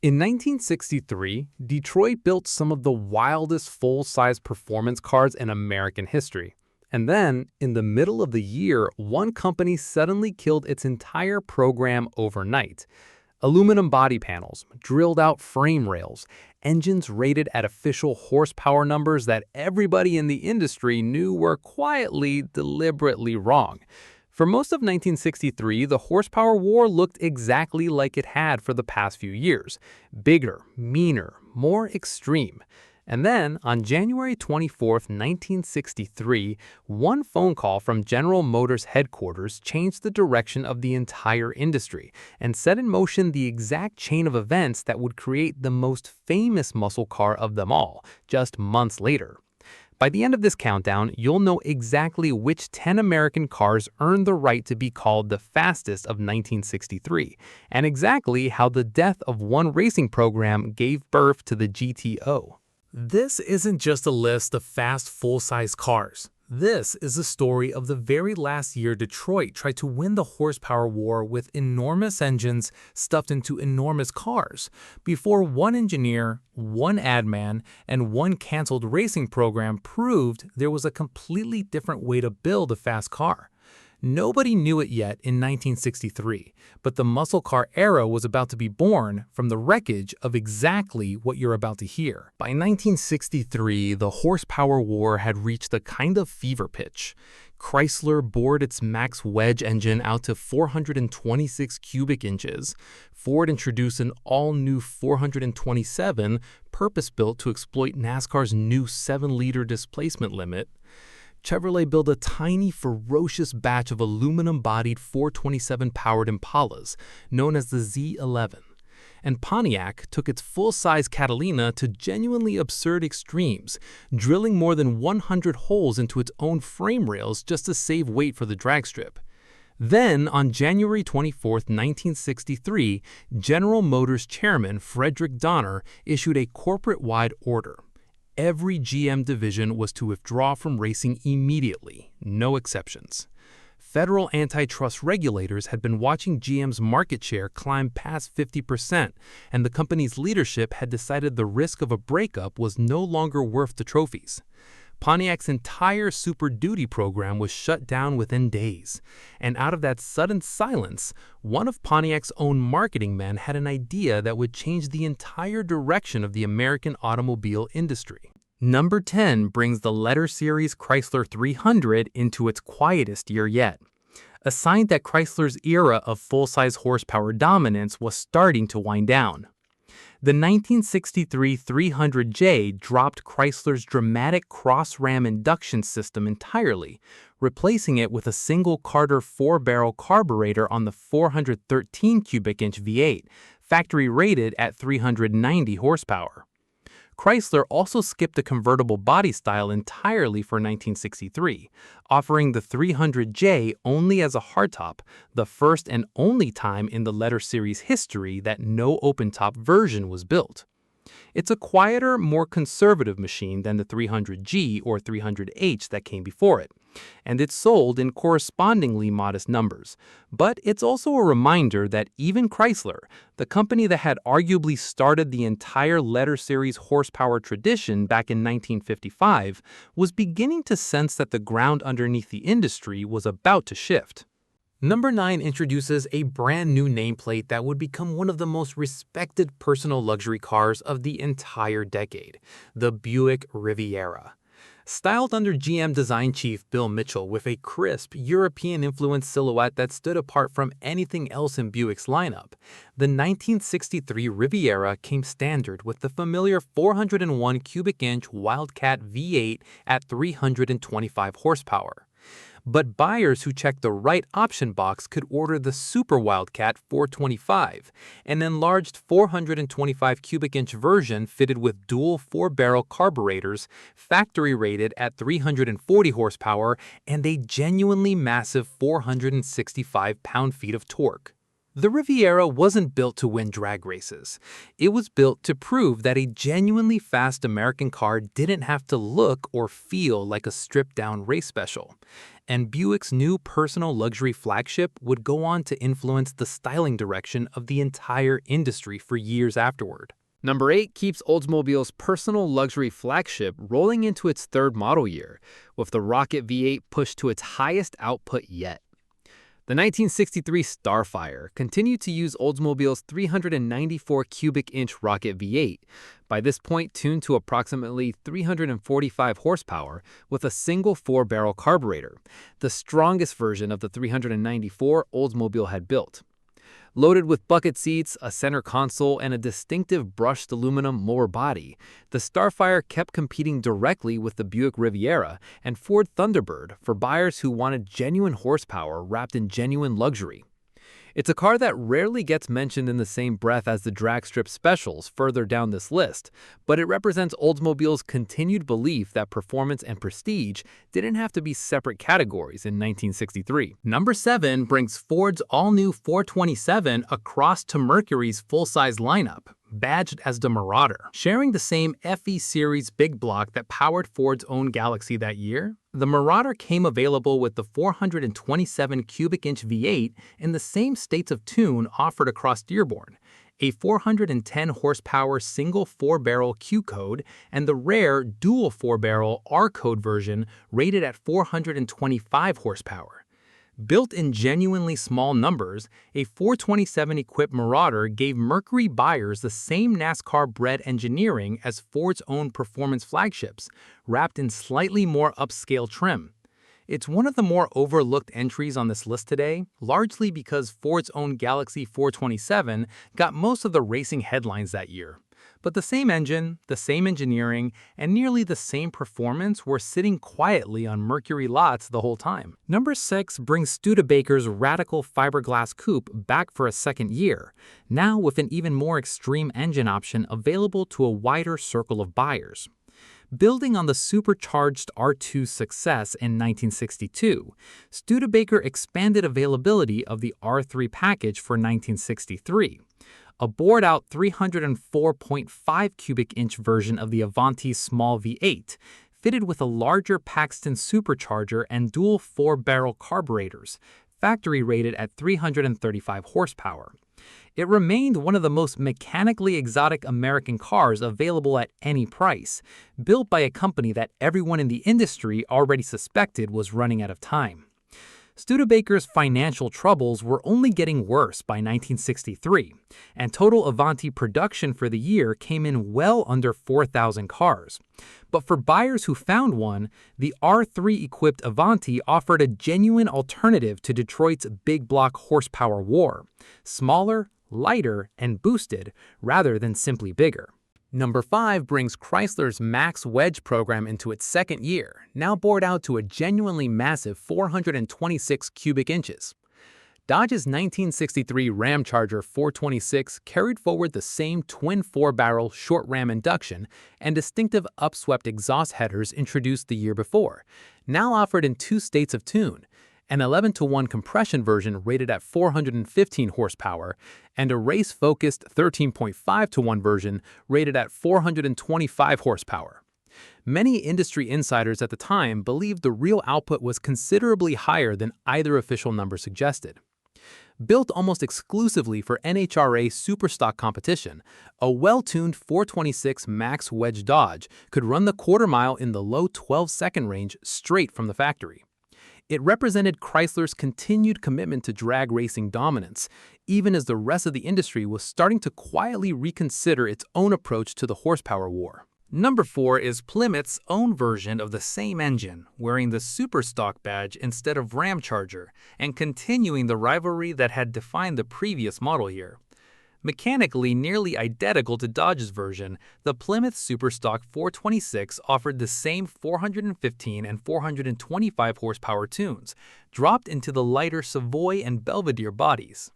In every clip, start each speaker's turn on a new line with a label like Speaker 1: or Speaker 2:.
Speaker 1: In 1963, Detroit built some of the wildest full-size performance cars in American history. And then, in the middle of the year, one company suddenly killed its entire program overnight. Aluminum body panels, drilled-out frame rails, engines rated at official horsepower numbers that everybody in the industry knew were quietly, deliberately wrong. For most of 1963, the horsepower war looked exactly like it had for the past few years: bigger, meaner, more extreme. And then, on January 24, 1963, one phone call from General Motors headquarters changed the direction of the entire industry and set in motion the exact chain of events that would create the most famous muscle car of them all, just months later. By the end of this countdown, you'll know exactly which 10 American cars earned the right to be called the fastest of 1963, and exactly how the death of one racing program gave birth to the GTO. This isn't just a list of fast, full-size cars. This is the story of the very last year Detroit tried to win the horsepower war with enormous engines stuffed into enormous cars, before one engineer, one ad man, and one canceled racing program proved there was a completely different way to build a fast car. Nobody knew it yet in 1963, but the muscle car era was about to be born from the wreckage of exactly what you're about to hear. By 1963, the horsepower war had reached a kind of fever pitch. Chrysler bored its Max Wedge engine out to 426 cubic inches. Ford introduced an all-new 427, purpose-built to exploit NASCAR's new 7-liter displacement limit. Chevrolet built a tiny, ferocious batch of aluminum-bodied 427-powered Impalas, known as the Z11. And Pontiac took its full-size Catalina to genuinely absurd extremes, drilling more than 100 holes into its own frame rails just to save weight for the drag strip. Then, on January 24, 1963, General Motors chairman Frederick Donner issued a corporate-wide order. Every GM division was to withdraw from racing immediately, no exceptions. Federal antitrust regulators had been watching GM's market share climb past 50%, and the company's leadership had decided the risk of a breakup was no longer worth the trophies. Pontiac's entire Super Duty program was shut down within days, and out of that sudden silence, one of Pontiac's own marketing men had an idea that would change the entire direction of the American automobile industry. Number 10 brings the letter series Chrysler 300 into its quietest year yet, a sign that Chrysler's era of full-size horsepower dominance was starting to wind down. The 1963 300J dropped Chrysler's dramatic cross-ram induction system entirely, replacing it with a single Carter 4-barrel carburetor on the 413 cubic inch V8, factory rated at 390 horsepower. Chrysler also skipped the convertible body style entirely for 1963, offering the 300J only as a hardtop, the first and only time in the letter series history that no open-top version was built. It's a quieter, more conservative machine than the 300G or 300H that came before it, and it's sold in correspondingly modest numbers. But it's also a reminder that even Chrysler, the company that had arguably started the entire letter series horsepower tradition back in 1955, was beginning to sense that the ground underneath the industry was about to shift. Number 9 introduces a brand new nameplate that would become one of the most respected personal luxury cars of the entire decade, the Buick Riviera. Styled under GM design chief Bill Mitchell with a crisp, European-influenced silhouette that stood apart from anything else in Buick's lineup, the 1963 Riviera came standard with the familiar 401 cubic inch Wildcat V8 at 325 horsepower. But buyers who checked the right option box could order the Super Wildcat 425, an enlarged 425 cubic inch version fitted with dual 4-barrel carburetors, factory rated at 340 horsepower, and a genuinely massive 465 pound-feet of torque. The Riviera wasn't built to win drag races. It was built to prove that a genuinely fast American car didn't have to look or feel like a stripped-down race special. And Buick's new personal luxury flagship would go on to influence the styling direction of the entire industry for years afterward. Number 8 keeps Oldsmobile's personal luxury flagship rolling into its third model year, with the Rocket V8 pushed to its highest output yet. The 1963 Starfire continued to use Oldsmobile's 394 cubic inch Rocket V8, by this point tuned to approximately 345 horsepower with a single 4-barrel carburetor, the strongest version of the 394 Oldsmobile had built. Loaded with bucket seats, a center console, and a distinctive brushed aluminum lower body, the Starfire kept competing directly with the Buick Riviera and Ford Thunderbird for buyers who wanted genuine horsepower wrapped in genuine luxury. It's a car that rarely gets mentioned in the same breath as the drag strip specials further down this list, but it represents Oldsmobile's continued belief that performance and prestige didn't have to be separate categories in 1963. Number 7 brings Ford's all-new 427 across to Mercury's full-size lineup, badged as the Marauder. Sharing the same FE series big block that powered Ford's own Galaxie that year, the Marauder came available with the 427 cubic inch V8 in the same states of tune offered across Dearborn, a 410 horsepower single 4-barrel Q code, and the rare dual 4-barrel R code version rated at 425 horsepower. Built in genuinely small numbers, a 427-equipped Marauder gave Mercury buyers the same NASCAR-bred engineering as Ford's own performance flagships, wrapped in slightly more upscale trim. It's one of the more overlooked entries on this list today, largely because Ford's own Galaxie 427 got most of the racing headlines that year. But the same engine, the same engineering, and nearly the same performance were sitting quietly on Mercury lots the whole time. Number 6 brings Studebaker's radical fiberglass coupe back for a second year, now with an even more extreme engine option available to a wider circle of buyers. Building on the supercharged R2's success in 1962, Studebaker expanded availability of the R3 package for 1963. A bored-out 304.5 cubic inch version of the Avanti's small V8, fitted with a larger Paxton supercharger and dual 4-barrel carburetors, factory rated at 335 horsepower. It remained one of the most mechanically exotic American cars available at any price, built by a company that everyone in the industry already suspected was running out of time. Studebaker's financial troubles were only getting worse by 1963, and total Avanti production for the year came in well under 4,000 cars. But for buyers who found one, the R3-equipped Avanti offered a genuine alternative to Detroit's big block horsepower war: smaller, lighter, and boosted, rather than simply bigger. Number 5 brings Chrysler's Max Wedge program into its second year, now bored out to a genuinely massive 426 cubic inches. Dodge's 1963 Ramcharger 426 carried forward the same twin 4-barrel short ram induction and distinctive upswept exhaust headers introduced the year before, now offered in 2 states of tune: an 11-to-1 compression version rated at 415 horsepower, and a race-focused 13.5-to-1 version rated at 425 horsepower. Many industry insiders at the time believed the real output was considerably higher than either official number suggested. Built almost exclusively for NHRA Superstock competition, a well-tuned 426 Max Wedge Dodge could run the quarter-mile in the low 12-second range straight from the factory. It represented Chrysler's continued commitment to drag racing dominance, even as the rest of the industry was starting to quietly reconsider its own approach to the horsepower war. Number 4 is Plymouth's own version of the same engine, wearing the Superstock badge instead of Ramcharger, and continuing the rivalry that had defined the previous model year. Mechanically nearly identical to Dodge's version, the Plymouth Superstock 426 offered the same 415 and 425 horsepower tunes, dropped into the lighter Savoy and Belvedere bodies.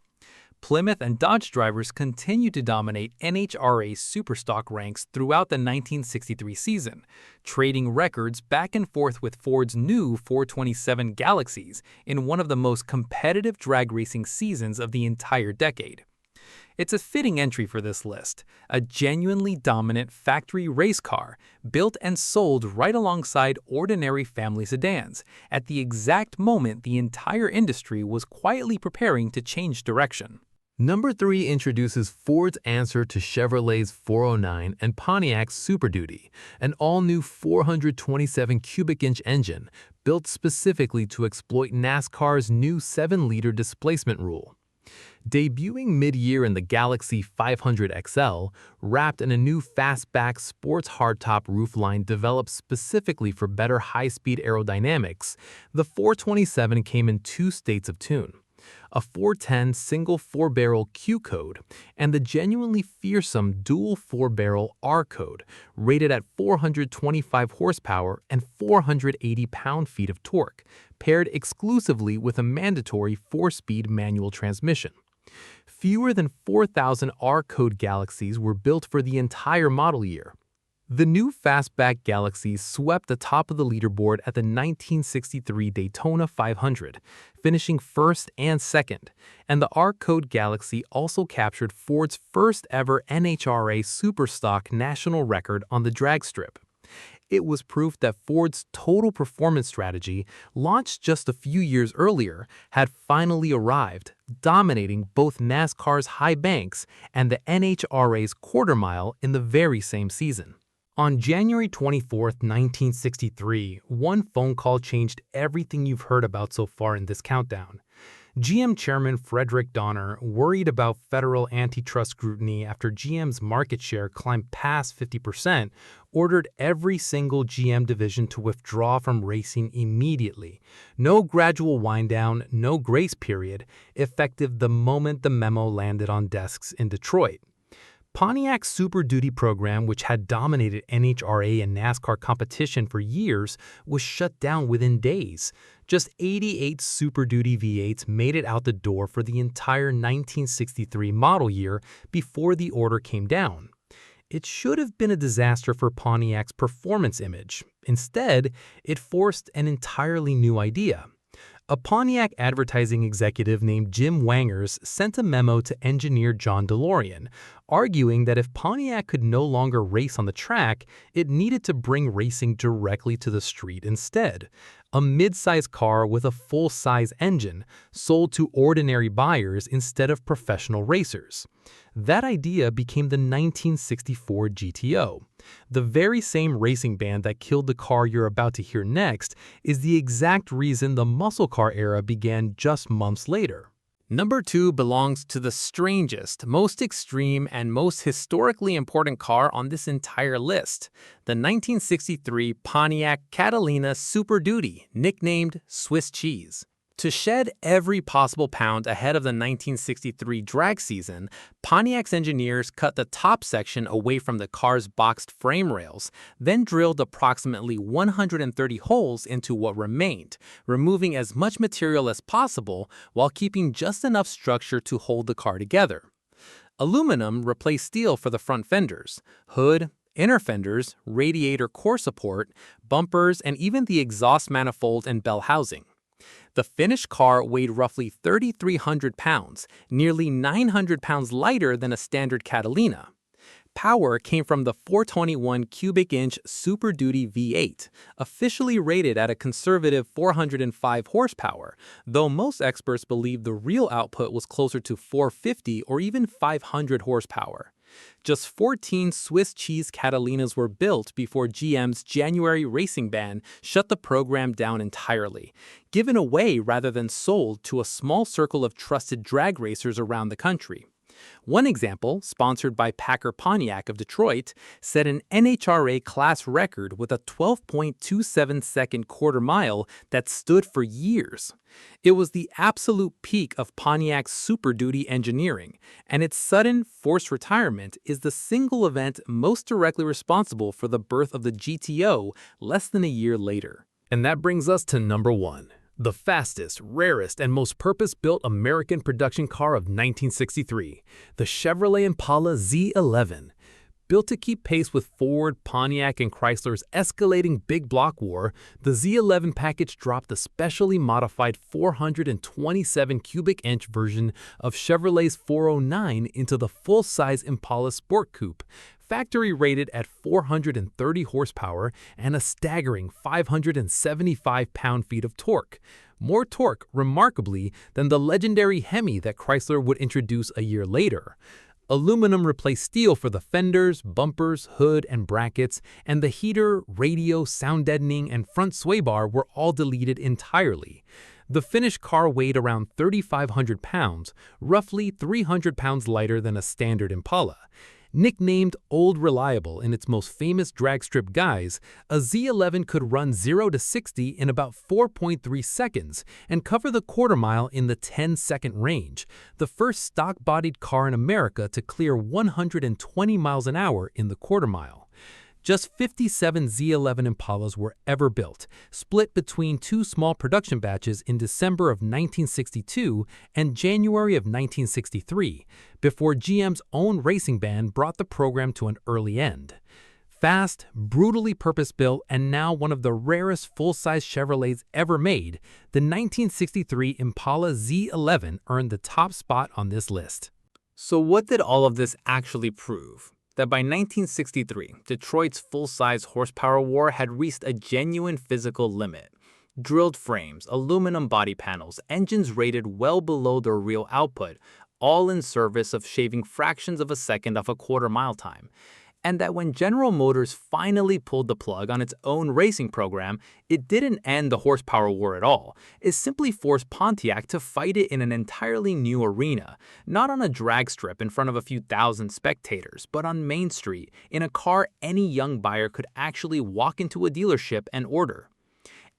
Speaker 2: Plymouth and Dodge drivers continued to dominate NHRA Superstock ranks throughout the 1963 season, trading records back and forth with Ford's new 427 Galaxies in one of the most competitive drag racing seasons of the entire decade. It's a fitting entry for this list, a genuinely dominant factory race car, built and sold right alongside ordinary family sedans, at the exact moment the entire industry was quietly preparing to change direction.
Speaker 1: Number 3 introduces Ford's answer to Chevrolet's 409 and Pontiac's Super Duty, an all-new 427 cubic-inch engine built specifically to exploit NASCAR's new 7-liter displacement rule. Debuting mid-year in the Galaxie 500 XL, wrapped in a new fastback sports hardtop roofline developed specifically for better high-speed aerodynamics, the 427 came in 2 states of tune: a 410 single 4-barrel Q code and the genuinely fearsome dual 4-barrel R code, rated at 425 horsepower and 480 pound-feet of torque, paired exclusively with a mandatory 4-speed manual transmission. Fewer than 4,000 R-code Galaxies were built for the entire model year. The new fastback Galaxie swept the top of the leaderboard at the 1963 Daytona 500, finishing first and second, and the R-Code Galaxie also captured Ford's first ever NHRA Superstock national record on the drag strip. It was proof that Ford's total performance strategy, launched just a few years earlier, had finally arrived, dominating both NASCAR's high banks and the NHRA's quarter mile in the very same season. On January 24, 1963, one phone call changed everything you've heard about so far in this countdown. GM Chairman Frederick Donner, worried about federal antitrust scrutiny after GM's market share climbed past 50%, ordered every single GM division to withdraw from racing immediately. No gradual wind-down, no grace period, effective the moment the memo landed on desks in Detroit. Pontiac's Super Duty program, which had dominated NHRA and NASCAR competition for years, was shut down within days. Just 88 Super Duty V8s made it out the door for the entire 1963 model year before the order came down. It should have been a disaster for Pontiac's performance image. Instead, it forced an entirely new idea. A Pontiac advertising executive named Jim Wangers sent a memo to engineer John DeLorean, arguing that if Pontiac could no longer race on the track, it needed to bring racing directly to the street instead. A mid-size car with a full-size engine, sold to ordinary buyers instead of professional racers. That idea became the 1964 GTO. The very same racing band that killed the car you're about to hear next is the exact reason the muscle car era began just months later. Number 2 belongs to the strangest, most extreme, and most historically important car on this entire list, the 1963 Pontiac Catalina Super Duty, nicknamed Swiss Cheese. To shed every possible pound ahead of the 1963 drag season, Pontiac's engineers cut the top section away from the car's boxed frame rails, then drilled approximately 130 holes into what remained, removing as much material as possible while keeping just enough structure to hold the car together. Aluminum replaced steel for the front fenders, hood, inner fenders, radiator core support, bumpers, and even the exhaust manifold and bell housing. The finished car weighed roughly 3,300 pounds, nearly 900 pounds lighter than a standard Catalina. Power came from the 421 cubic-inch Super Duty V8, officially rated at a conservative 405 horsepower, though most experts believe the real output was closer to 450 or even 500 horsepower. Just 14 Swiss cheese Catalinas were built before GM's January racing ban shut the program down entirely, given away rather than sold to a small circle of trusted drag racers around the country. One example, sponsored by Packer Pontiac of Detroit, set an NHRA class record with a 12.27-second quarter mile that stood for years. It was the absolute peak of Pontiac's Super Duty engineering, and its sudden, forced retirement is the single event most directly responsible for the birth of the GTO less than a year later. And that brings us to number 1. The fastest, rarest, and most purpose-built American production car of 1963, the Chevrolet Impala Z11. Built to keep pace with Ford, Pontiac, and Chrysler's escalating big block war, the Z11 package dropped a specially modified 427 cubic inch version of Chevrolet's 409 into the full-size Impala Sport Coupe, factory rated at 430 horsepower and a staggering 575 pound-feet of torque. More torque, remarkably, than the legendary Hemi that Chrysler would introduce a year later. Aluminum replaced steel for the fenders, bumpers, hood, and brackets, and the heater, radio, sound deadening, and front sway bar were all deleted entirely. The finished car weighed around 3,500 pounds, roughly 300 pounds lighter than a standard Impala. Nicknamed Old Reliable in its most famous drag strip guise, a Z11 could run 0 to 60 in about 4.3 seconds and cover the quarter mile in the 10-second range, the first stock-bodied car in America to clear 120 miles an hour in the quarter mile. Just 57 Z11 Impalas were ever built, split between two small production batches in December of 1962 and January of 1963, before GM's own racing ban brought the program to an early end. Fast, brutally purpose-built, and now one of the rarest full-size Chevrolets ever made, the 1963 Impala Z11 earned the top spot on this list.
Speaker 2: So what did all of this actually prove? That by 1963, Detroit's full-size horsepower war had reached a genuine physical limit. Drilled frames, aluminum body panels, engines rated well below their real output, all in service of shaving fractions of a second off a quarter-mile time. And that when General Motors finally pulled the plug on its own racing program, it didn't end the horsepower war at all. It simply forced Pontiac to fight it in an entirely new arena, not on a drag strip in front of a few thousand spectators, but on Main Street, in a car any young buyer could actually walk into a dealership and order.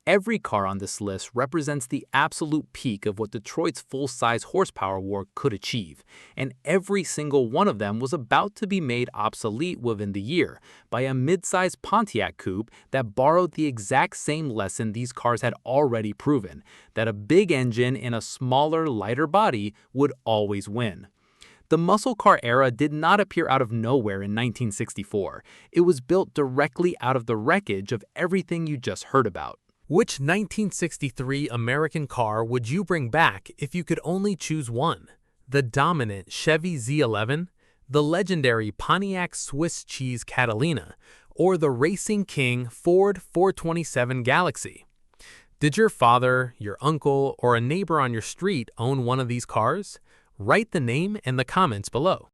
Speaker 2: Every car on this list represents the absolute peak of what Detroit's full-size horsepower war could achieve, and every single one of them was about to be made obsolete within the year by a mid-size Pontiac coupe that borrowed the exact same lesson these cars had already proven, that a big engine in a smaller, lighter body would always win. The muscle car era did not appear out of nowhere in 1964. It was built directly out of the wreckage of everything you just heard about.
Speaker 1: Which 1963 American car would you bring back if you could only choose one? The dominant Chevy Z11, the legendary Pontiac Swiss cheese Catalina, or the racing king Ford 427 Galaxie? Did your father, your uncle, or a neighbor on your street own one of these cars? Write the name in the comments below.